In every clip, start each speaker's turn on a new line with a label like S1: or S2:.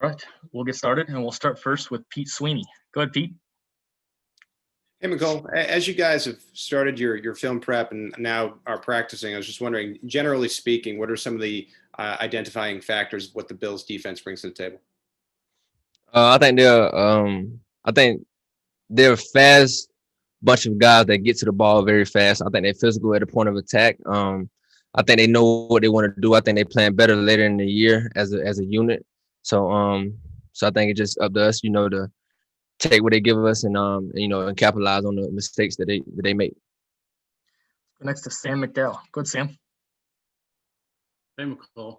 S1: All right, we'll get started, and we'll start first with Pete Sweeney. Go ahead, Pete.
S2: Hey, Mecole, as you guys have started your film prep and now are practicing, I was just wondering, generally speaking, what are some of the identifying factors of what the Bills defense brings to the table?
S3: I think I think they're a fast bunch of guys that get to the ball very fast. I think they're physical at the point of attack. I think they know what they want to do. I think they plan better later in the year as a unit. So so I think it's just up to us, to take what they give us and capitalize on the mistakes that they make.
S1: Go next to Sam Mcdell. Go ahead, Sam.
S4: Hey, Mecole.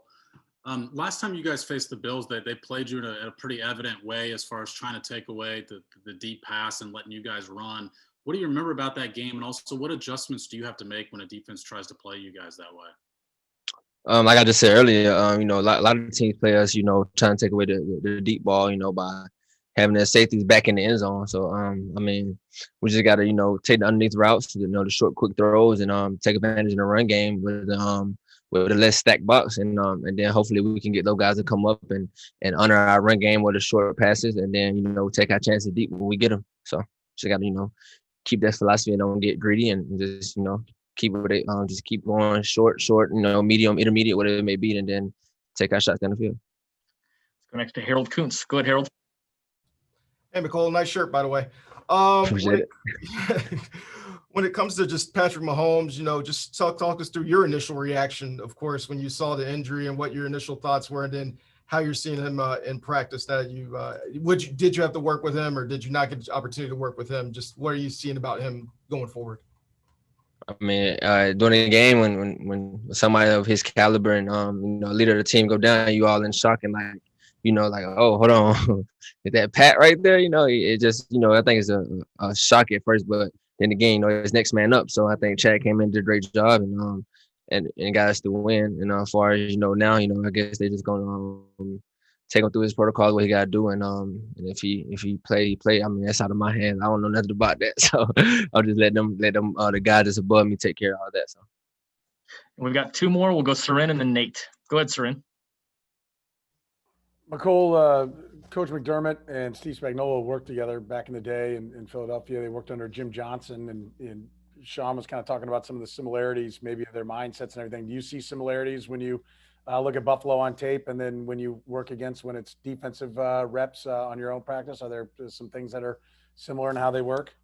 S4: Last time you guys faced the Bills, they played you in a pretty evident way as far as trying to take away the deep pass and letting you guys run. What do you remember about that game? And also, what adjustments do you have to make when a defense tries to play you guys that way?
S3: Like I just said earlier, a lot of teams play us, trying to take away the deep ball, by having their safeties back in the end zone. So, we just got to, take the underneath routes, the short, quick throws, and take advantage in the run game with a less stacked box, and then hopefully we can get those guys to come up and honor our run game with the short passes, and then take our chances deep when we get them. So just got to keep that philosophy and don't get greedy, and just keep it, just keep going short, medium, intermediate, whatever it may be, and then take our shots down the field.
S1: Let's go next to Harold Kuntz. Go ahead, Harold.
S5: Hey, Mecole, nice shirt, by the way.
S3: Appreciate
S5: it. When it comes to just Patrick Mahomes, just talk us through your initial reaction, of course, when you saw the injury and what your initial thoughts were, and then how you're seeing him in practice. That did you have to work with him, or did you not get the opportunity to work with him? Just what are you seeing about him going forward?
S3: I mean, during the game, when somebody of his caliber and leader of the team go down, you all in shock and like, oh, hold on, is that Pat right there? It just, I think it's a shock at first, but then again, it's next man up. So I think Chad came in and did a great job and got us to win. And as far as now, I guess they're just gonna take him through his protocol, what he got to do, and if he play, he play. I mean, that's out of my hands. I don't know nothing about that, so I'll just let them the guy that's above me take care of all that. So
S1: we've got two more. We'll go Seren and then Nate. Go ahead, Seren.
S6: Mecole, Coach McDermott and Steve Spagnuolo worked together back in the day in Philadelphia. They worked under Jim Johnson, and Sean was kind of talking about some of the similarities, maybe their mindsets and everything. Do you see similarities when you look at Buffalo on tape, and then when you work against when it's defensive reps on your own practice? Are there some things that are similar in how they work?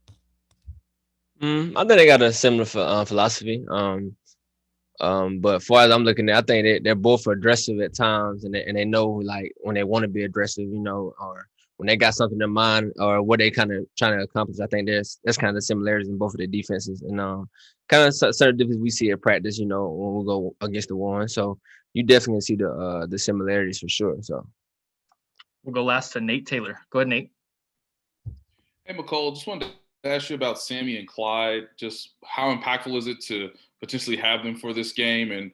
S3: I think they got a similar philosophy. But as far as I'm looking at, I think they're both aggressive at times, and they know like when they want to be aggressive, or when they got something in mind or what they kind of trying to accomplish. I think that's kind of the similarities in both of their defenses, and kind of certain differences we see at practice, when we go against the one. So you definitely see the similarities for sure. So
S1: we'll go last to Nate Taylor. Go ahead, Nate.
S7: Hey, Mecole, just wanted to ask you about Sammy and Clyde. Just how impactful is it to potentially have them for this game, and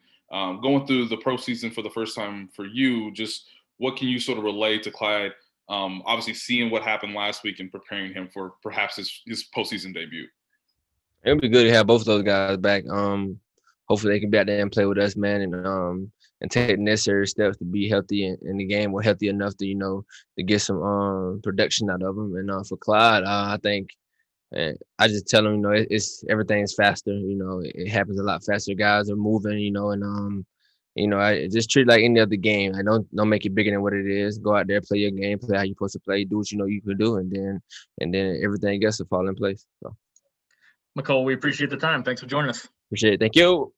S7: going through the pro season for the first time for you, just what can you sort of relay to Clyde, obviously seeing what happened last week and preparing him for perhaps his postseason debut?
S3: It would be good to have both of those guys back. Hopefully they can be out there and play with us, man, and take the necessary steps to be healthy in the game, or healthy enough to get some production out of them. And for Clyde, I think I just tell them, it's everything's faster. It happens a lot faster. Guys are moving, and I just treat it like any other game. I don't make it bigger than what it is. Go out there, play your game, play how you're supposed to play, do what you can do, and then everything else will fall in place. So,
S1: Mecole, we appreciate the time. Thanks for joining us.
S3: Appreciate it. Thank you.